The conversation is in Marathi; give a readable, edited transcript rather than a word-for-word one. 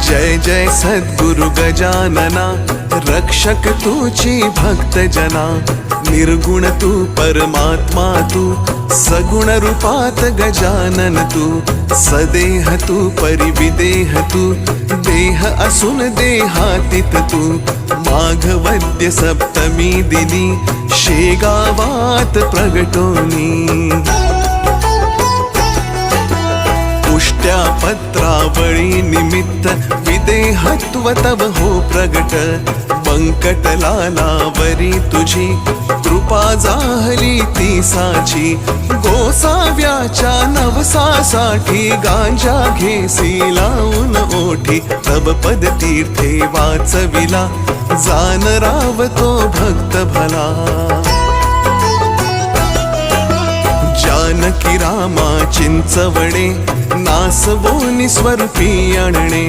जय जय सद्गुरु गजानना, रक्षक तूची भक्त जना। निर्गुण तू परमात्मा तू, सगुण रूपात गजानन तू। सदेह तू परिविदेह तू, देह असून देहातीत तू। माघवद्य सप्तमी दिनी, शेगावात प्रगटोनी। पुष्ट्या पत्रावळी निमित्त, विदेहत्व तव हो प्रगट। बंकटलालावरी तुझी, कृपा जाहली ती साची। गोसाव्याच्या नवसासाठी, गांजा घेसी लावून ओठी। तव पद तीर्थे वाचविला, जान रावतो भक्त भला। जानकी रामा चिंचवणे, नासवोनी स्वरूपी आणणे।